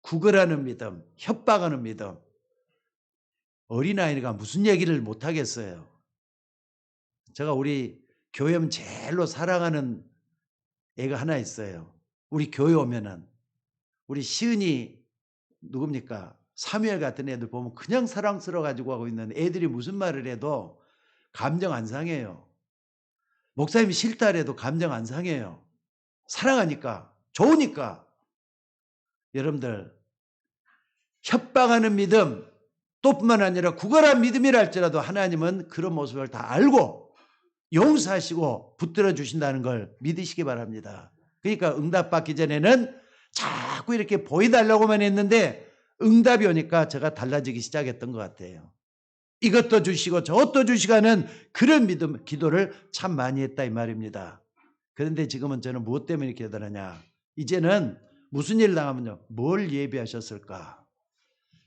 구걸하는 믿음, 협박하는 믿음. 어린아이가 무슨 얘기를 못 하겠어요. 제가 우리 교회 오면 제일로 사랑하는 애가 하나 있어요. 우리 교회 오면은 우리 시은이 누굽니까? 사무엘 같은 애들 보면 그냥 사랑스러워 가지고 하고 있는 애들이 무슨 말을 해도 감정 안 상해요. 목사님이 싫다 해도 감정 안 상해요. 사랑하니까 좋으니까. 여러분들 협박하는 믿음 또 뿐만 아니라 구걸한 믿음이라 할지라도 하나님은 그런 모습을 다 알고 용서하시고 붙들어 주신다는 걸 믿으시기 바랍니다. 그러니까 응답받기 전에는 자꾸 이렇게 보여달라고만 했는데 응답이 오니까 제가 달라지기 시작했던 것 같아요. 이것도 주시고 저것도 주시고 하는 그런 믿음, 기도를 참 많이 했다 이 말입니다. 그런데 지금은 저는 무엇 때문에 이렇게 하느냐 이제는 무슨 일 당하면요 뭘 예비하셨을까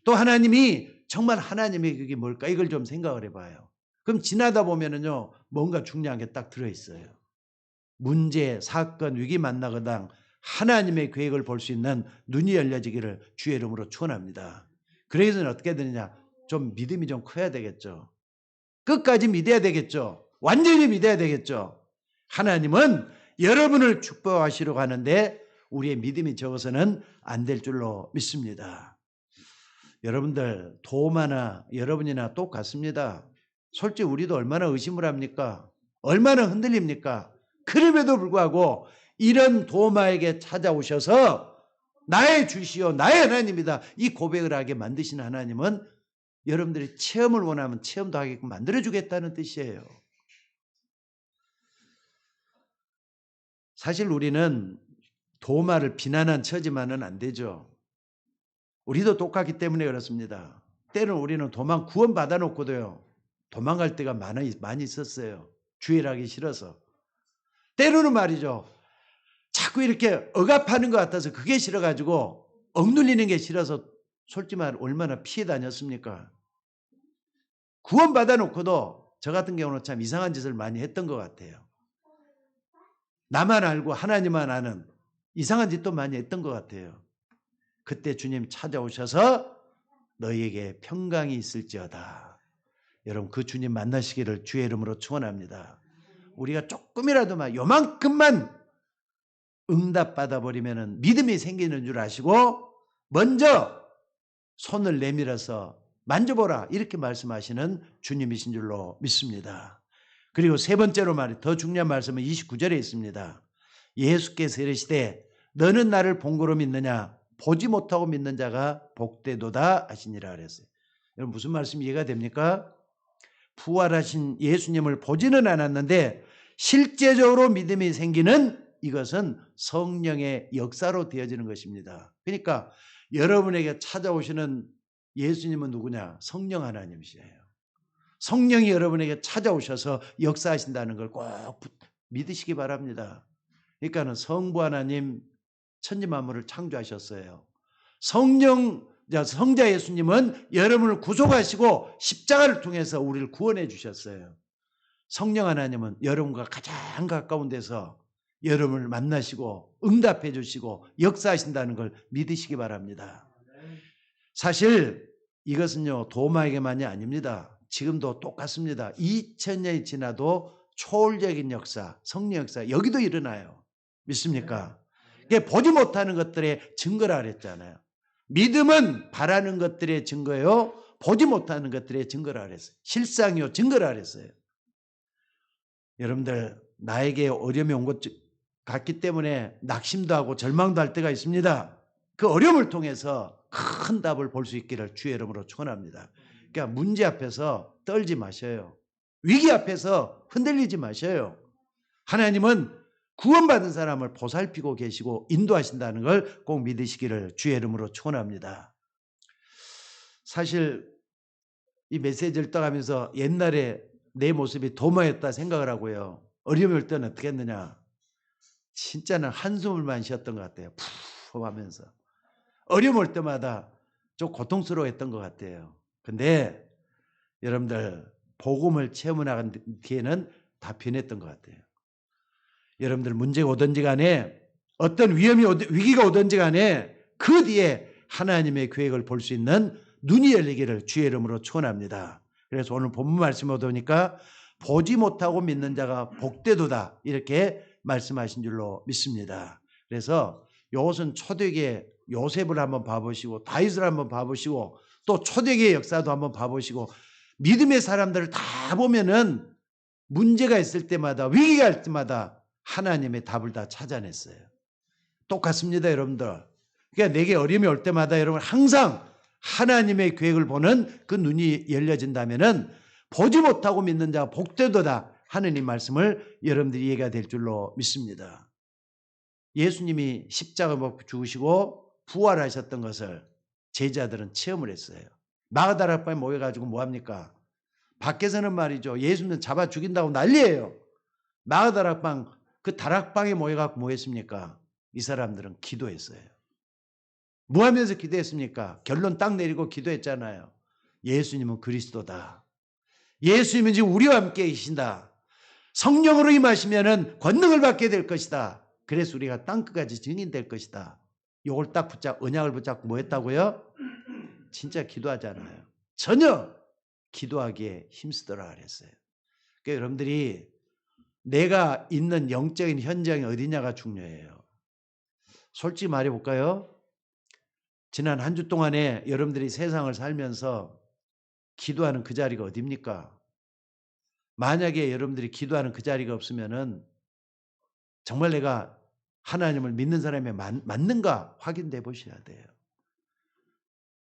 또 하나님이 정말 하나님의 그게 뭘까 이걸 좀 생각을 해봐요. 그럼 지나다 보면은요 뭔가 중요한 게 딱 들어있어요. 문제, 사건, 위기 만나거당 하나님의 계획을 볼 수 있는 눈이 열려지기를 주의 이름으로 축원합니다. 그래서 어떻게 되느냐 좀 믿음이 좀 커야 되겠죠. 끝까지 믿어야 되겠죠. 완전히 믿어야 되겠죠. 하나님은 여러분을 축복하시려고 하는데 우리의 믿음이 적어서는 안 될 줄로 믿습니다. 여러분들 도마나 여러분이나 똑같습니다. 솔직히 우리도 얼마나 의심을 합니까? 얼마나 흔들립니까? 그럼에도 불구하고 이런 도마에게 찾아오셔서 나의 주시오 나의 하나님이다 이 고백을 하게 만드신 하나님은 여러분들이 체험을 원하면 체험도 하게끔 만들어주겠다는 뜻이에요. 사실 우리는 도마를 비난한 처지만은 안 되죠. 우리도 똑같기 때문에 그렇습니다. 때는 우리는 구원 받아놓고도요 도망갈 때가 많이 있었어요. 주일하기 싫어서. 때로는 말이죠. 자꾸 이렇게 억압하는 것 같아서 그게 싫어가지고 억눌리는 게 싫어서 솔직히 말 얼마나 피해 다녔습니까? 구원 받아놓고도 저 같은 경우는 참 이상한 짓을 많이 했던 것 같아요. 나만 알고 하나님만 아는 이상한 짓도 많이 했던 것 같아요. 그때 주님 찾아오셔서 너희에게 평강이 있을지어다. 여러분 그 주님 만나시기를 주의 이름으로 축원합니다. 우리가 조금이라도 요만큼만 응답받아 버리면 믿음이 생기는 줄 아시고 먼저 손을 내밀어서 만져보라 이렇게 말씀하시는 주님이신 줄로 믿습니다. 그리고 세 번째로 더 중요한 말씀은 29절에 있습니다. 예수께서 이르시되 너는 나를 본고로 믿느냐 보지 못하고 믿는 자가 복되도다 하시니라 그랬어요. 여러분 무슨 말씀 이해가 됩니까? 부활하신 예수님을 보지는 않았는데 실제적으로 믿음이 생기는 이것은 성령의 역사로 되어지는 것입니다. 그러니까 여러분에게 찾아오시는 예수님은 누구냐? 성령 하나님이시에요. 성령이 여러분에게 찾아오셔서 역사하신다는 걸 꼭 믿으시기 바랍니다. 그러니까는 성부 하나님 천지만물을 창조하셨어요. 성자 예수님은 여러분을 구속하시고 십자가를 통해서 우리를 구원해 주셨어요. 성령 하나님은 여러분과 가장 가까운 데서 여러분을 만나시고 응답해 주시고 역사하신다는 걸 믿으시기 바랍니다. 사실 이것은요, 도마에게만이 아닙니다. 지금도 똑같습니다. 2000년이 지나도 초월적인 역사, 성령 역사 여기도 일어나요. 믿습니까? 이게 보지 못하는 것들의 증거라 그랬잖아요. 믿음은 바라는 것들의 증거요, 보지 못하는 것들의 증거라 그랬어요. 실상이요, 증거라 그랬어요. 여러분들, 나에게 어려움이 온 것 같기 때문에 낙심도 하고 절망도 할 때가 있습니다. 그 어려움을 통해서 큰 답을 볼 수 있기를 주의 이름으로 축원합니다. 그러니까 문제 앞에서 떨지 마셔요. 위기 앞에서 흔들리지 마셔요. 하나님은 구원받은 사람을 보살피고 계시고 인도하신다는 걸 꼭 믿으시기를 주의 이름으로 축원합니다. 사실 이 메시지를 떠가면서 옛날에 내 모습이 도마였다 생각을 하고요. 어려움이 올 때는 어떻게 했느냐. 진짜는 한숨을만 쉬었던 것 같아요. 푹 하면서. 어려움 올 때마다 좀 고통스러워했던 것 같아요. 근데 여러분들 복음을 체험해 나간 뒤에는 다 변했던 것 같아요. 여러분들 문제가 오든지 간에 어떤 위기가 오든지 간에 그 뒤에 하나님의 계획을 볼 수 있는 눈이 열리기를 주의 이름으로 축원합니다. 그래서 오늘 본문 말씀을 보니까 보지 못하고 믿는 자가 복되도다 이렇게 말씀하신 줄로 믿습니다. 그래서 이것은 초대기의 요셉을 한번 봐보시고 다윗을 한번 봐보시고 또 초대기의 역사도 한번 봐보시고 믿음의 사람들을 다 보면은 문제가 있을 때마다 위기가 있을 때마다 하나님의 답을 다 찾아냈어요. 똑같습니다, 여러분들. 그러니까 내게 어려움이 올 때마다 여러분 항상 하나님의 계획을 보는 그 눈이 열려진다면은 보지 못하고 믿는 자가 복되도다 하는 이 말씀을 여러분들이 이해가 될 줄로 믿습니다. 예수님이 십자가 못 죽으시고 부활하셨던 것을 제자들은 체험을 했어요. 마가다락방에 모여가지고 뭐합니까? 밖에서는 말이죠. 예수님 잡아 죽인다고 난리예요. 마가다락방 그 다락방에 모여갖고 뭐 했습니까? 이 사람들은 기도했어요. 뭐 하면서 기도했습니까? 결론 딱 내리고 기도했잖아요. 예수님은 그리스도다. 예수님은 지금 우리와 함께 계신다. 성령으로 임하시면은 권능을 받게 될 것이다. 그래서 우리가 땅끝까지 증인될 것이다. 요걸 딱 언약을 붙잡고 뭐 했다고요? 진짜 기도하잖아요. 전혀 기도하기에 힘쓰더라 그랬어요. 그러니까 여러분들이 내가 있는 영적인 현장이 어디냐가 중요해요. 솔직히 말해볼까요? 지난 한 주 동안에 여러분들이 세상을 살면서 기도하는 그 자리가 어디입니까? 만약에 여러분들이 기도하는 그 자리가 없으면은 정말 내가 하나님을 믿는 사람이 맞는가 확인해 보셔야 돼요.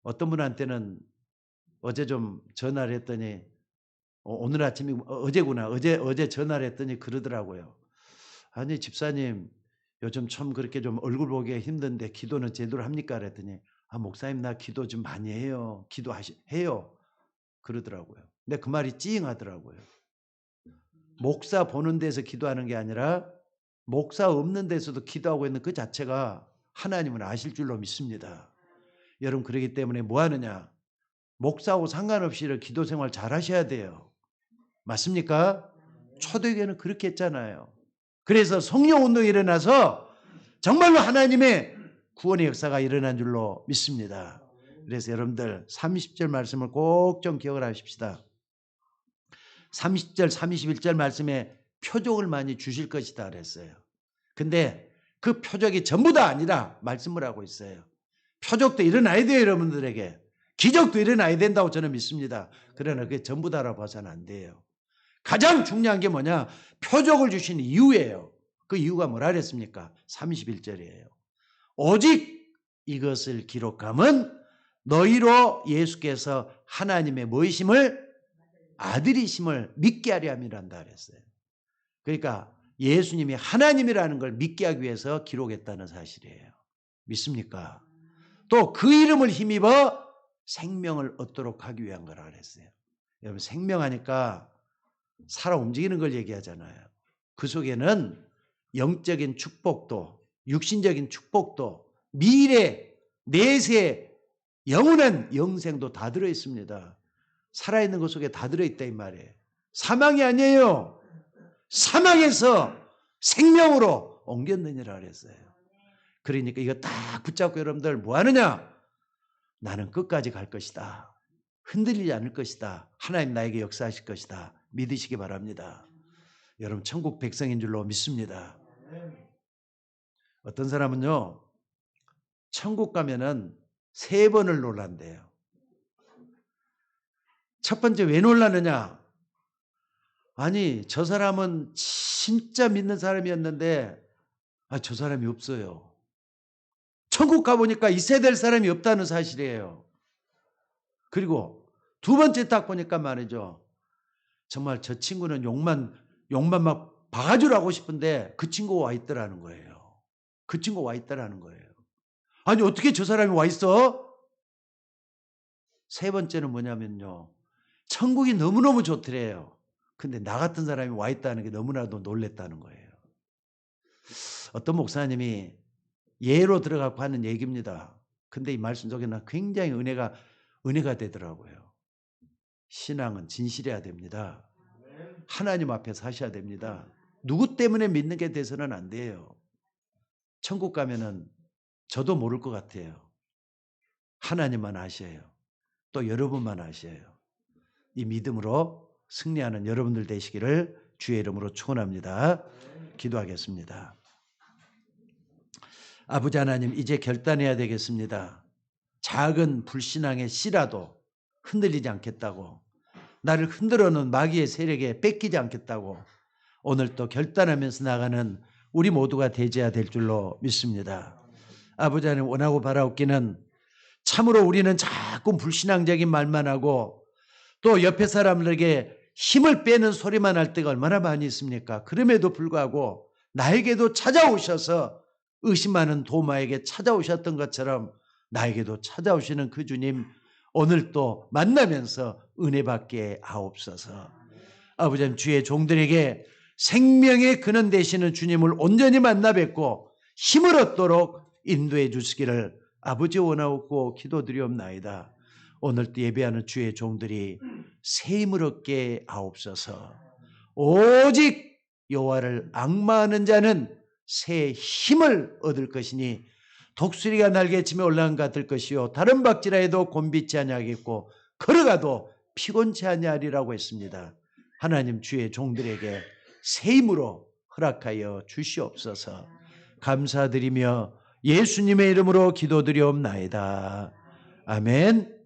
어떤 분한테는 어제 좀 전화를 했더니 오늘 아침이 어제구나. 어제 전화를 했더니 그러더라고요. 아니 집사님 요즘 참 그렇게 좀 얼굴 보기가 힘든데 기도는 제대로 합니까? 그랬더니 목사님 나 기도 좀 많이 해요. 해요. 그러더라고요. 근데 그 말이 찡하더라고요. 목사 보는 데서 기도하는 게 아니라 목사 없는 데서도 기도하고 있는 그 자체가 하나님은 아실 줄로 믿습니다. 여러분 그러기 때문에 뭐 하느냐? 목사하고 상관없이 기도 생활 잘 하셔야 돼요. 맞습니까? 초대교회는 그렇게 했잖아요. 그래서 성령 운동이 일어나서 정말로 하나님의 구원의 역사가 일어난 줄로 믿습니다. 그래서 여러분들 30절 말씀을 꼭 좀 기억을 하십시다. 30절 31절 말씀에 표적을 많이 주실 것이다 그랬어요. 근데 그 표적이 전부 다 아니라 말씀을 하고 있어요. 표적도 일어나야 돼요, 여러분들에게. 기적도 일어나야 된다고 저는 믿습니다. 그러나 그게 전부 다라고 봐서는 안 돼요. 가장 중요한 게 뭐냐? 표적을 주신 이유예요. 그 이유가 뭐라 그랬습니까? 31절이에요. 오직 이것을 기록함은 너희로 예수께서 하나님의 뭐이심을 아들이심을 믿게 하려 함이란다 그랬어요. 그러니까 예수님이 하나님이라는 걸 믿게 하기 위해서 기록했다는 사실이에요. 믿습니까? 또 그 이름을 힘입어 생명을 얻도록 하기 위한 거라 그랬어요. 여러분 생명하니까 살아 움직이는 걸 얘기하잖아요. 그 속에는 영적인 축복도 육신적인 축복도 미래 내세 영원한 영생도 다 들어있습니다. 살아있는 것 속에 다 들어있다 이 말이에요. 사망이 아니에요. 사망에서 생명으로 옮겼느니라 그랬어요. 그러니까 이거 딱 붙잡고 여러분들 뭐 하느냐? 나는 끝까지 갈 것이다. 흔들리지 않을 것이다. 하나님 나에게 역사하실 것이다. 믿으시기 바랍니다. 여러분 천국 백성인 줄로 믿습니다. 어떤 사람은요, 천국 가면은 3번을 놀란대요. 첫 번째 왜 놀라느냐? 아니 저 사람은 진짜 믿는 사람이었는데 저 사람이 없어요. 천국 가보니까 있어야 될 사람이 없다는 사실이에요. 그리고 두 번째 딱 보니까 말이죠. 정말 저 친구는 욕만 막 바가지로 하고 싶은데 그 친구가 와 있더라는 거예요. 그 친구가 와 있더라는 거예요. 아니 어떻게 저 사람이 와 있어? 세 번째는 뭐냐면요. 천국이 너무너무 좋더래요. 근데 나 같은 사람이 와 있다는 게 너무나도 놀랬다는 거예요. 어떤 목사님이 예로 들어가고 하는 얘기입니다. 근데 이 말씀 속에는 굉장히 은혜가 되더라고요. 신앙은 진실해야 됩니다. 하나님 앞에 사셔야 됩니다. 누구 때문에 믿는 게 돼서는 안 돼요. 천국 가면은 저도 모를 것 같아요. 하나님만 아셔요. 또 여러분만 아셔요. 이 믿음으로 승리하는 여러분들 되시기를 주의 이름으로 축원합니다. 기도하겠습니다. 아버지 하나님, 이제 결단해야 되겠습니다. 작은 불신앙의 씨라도 흔들리지 않겠다고, 나를 흔들어놓은 마귀의 세력에 뺏기지 않겠다고 오늘 또 결단하면서 나가는 우리 모두가 되어야 될 줄로 믿습니다. 아버지 하나님, 원하고 바라옵기는 참으로 우리는 자꾸 불신앙적인 말만 하고 또 옆에 사람들에게 힘을 빼는 소리만 할 때가 얼마나 많이 있습니까? 그럼에도 불구하고 나에게도 찾아오셔서 의심하는 도마에게 찾아오셨던 것처럼 나에게도 찾아오시는 그 주님, 오늘 또 만나면서 은혜 받게 하옵소서. 아버지 하나님, 주의 종들에게 생명의 근원 되시는 주님을 온전히 만나 뵙고 힘을 얻도록 인도해 주시기를 아버지 원하옵고 기도드리옵나이다. 오늘 또 예배하는 주의 종들이 새 힘을 얻게 하옵소서. 오직 여호와를 앙마하는 자는 새 힘을 얻을 것이니 독수리가 날개치며 올라간 것 같을 것이요 다른 박질하여도 곤비치 아니하겠고 걸어가도 피곤치 아니하리라고 했습니다. 하나님, 주의 종들에게 새 힘으로 허락하여 주시옵소서. 감사드리며 예수님의 이름으로 기도드리옵나이다. 아멘.